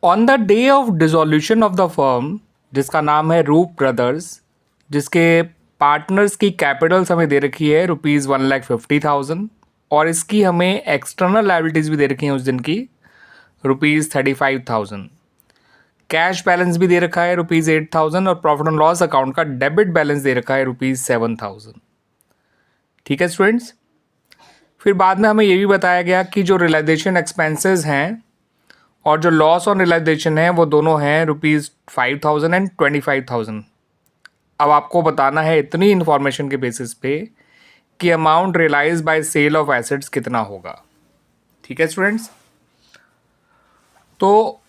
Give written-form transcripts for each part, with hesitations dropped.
On the day of dissolution of the firm, जिसका नाम है रूप ब्रदर्स, जिसके पार्टनर्स की कैपिटल्स हमें दे रखी है ₹1,50,000 और इसकी हमें एक्सटर्नल लायबिलिटीज़ भी दे रखी हैं उस दिन की ₹35,000। कैश बैलेंस भी दे रखा है ₹8,000 और प्रॉफिट एंड लॉस अकाउंट का डेबिट बैलेंस दे रखा है ₹7,000। ठीक है स्टूडेंट्स। फिर बाद में हमें ये भी बताया गया कि जो रियलाइजेशन एक्सपेंसेस हैं और जो लॉस ऑन रियलाइजेशन है वो दोनों हैं ₹5,000 एंड 25,000। अब आपको बताना है इतनी इन्फॉर्मेशन के बेसिस पे कि amount realise by sale of assets कितना होगा। ठीक है स्टूडेंट्स। तो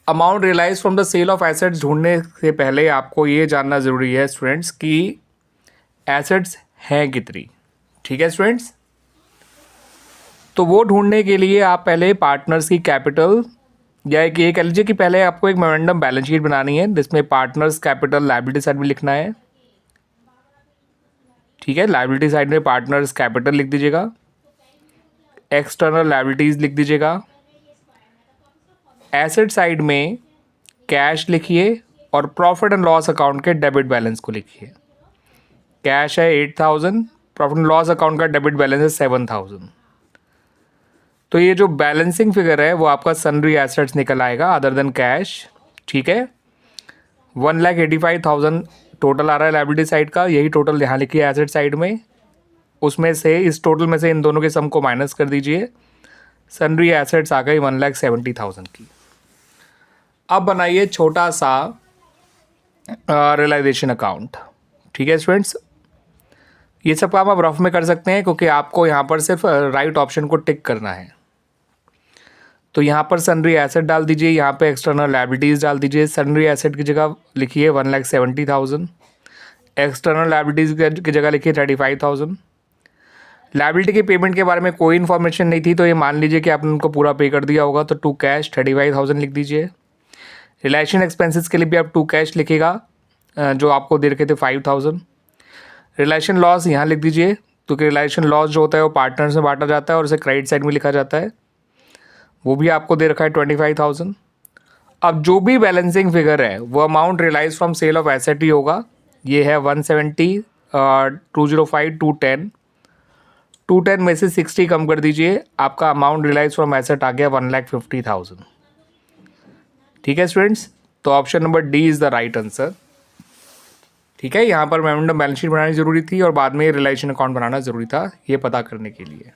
amount realise from the sale of assets ढूंढने से पहले आपको ये जानना ज़रूरी है स्टूडेंट्स कि एसेट्स हैं कितनी। ठीक है स्टूडेंट्स। तो वो ढूंढने के लिए आप पहले पार्टनर्स की कैपिटल या ये कह लीजिए कि पहले आपको एक मेमोरेंडम बैलेंस शीट बनानी है जिसमें पार्टनर्स कैपिटल लायबिलिटी साइड में लिखना है। ठीक है, लायबिलिटी साइड में पार्टनर्स कैपिटल लिख दीजिएगा, एक्सटर्नल लायबिलिटीज़ लिख दीजिएगा, एसेट साइड में कैश लिखिए और प्रॉफिट एंड लॉस अकाउंट के डेबिट बैलेंस को लिखिए। कैश है 8,000, प्रॉफिट एंड लॉस अकाउंट का डेबिट बैलेंस है 7,000। तो ये जो बैलेंसिंग फिगर है वो आपका सन्ड्री एसेट्स निकल आएगा अदर देन कैश। ठीक है, 1,85,000 टोटल आ रहा है लायबिलिटी साइड का, यही टोटल यहाँ लिखिए एसेट साइड में। उसमें से इस टोटल में से इन दोनों के सम को माइनस कर दीजिए, सन्ड्री एसेट्स आ गई 1,70,000 की। अब बनाइए छोटा सा रियलाइजेशन अकाउंट। ठीक है स्टूडेंट्स, ये सब काम आप रफ में कर सकते हैं क्योंकि आपको यहाँ पर सिर्फ राइट ऑप्शन को टिक करना है। तो यहाँ पर सन्ड्री एसेट डाल दीजिए, यहाँ पे एक्सटर्नल लायबिलिटीज़ डाल दीजिए। सन्ड्री एसेट की जगह लिखिए 1,70,000, एक्सटर्नल लायबिलिटीज़ की जगह लिखिए 35,000। लायबिलिटी के पेमेंट के बारे में कोई इन्फॉर्मेशन नहीं थी तो ये मान लीजिए कि आपने उनको पूरा पे कर दिया होगा, तो टू कैश 35,000 लिख दीजिए। रिलेशन एक्सपेंसेस के लिए भी आप टू कैश लिखिएगा, जो आपको दे रखे थे 5,000। रिलेशन लॉस यहाँ लिख दीजिए क्योंकि रिलेशन लॉस जो होता है वो पार्टनर्स में बांटा जाता है और उसे क्रेडिट साइड में लिखा जाता है, वो भी आपको दे रखा है 25,000। अब जो भी बैलेंसिंग फिगर है वो amount realise from sale of asset ही होगा। ये है 170, 205, 210 में से 60 कम कर दीजिए, आपका अमाउंट रियलाइज फ्रॉम एसेट आ गया 1,50,000। ठीक है स्टूडेंट्स, तो option number D is the right answer. ठीक है, यहाँ पर मेमोरेंडम बैलेंस शीट बनानी ज़रूरी थी और बाद में रियलाइजेशन अकाउंट बनाना ज़रूरी था ये पता करने के लिए।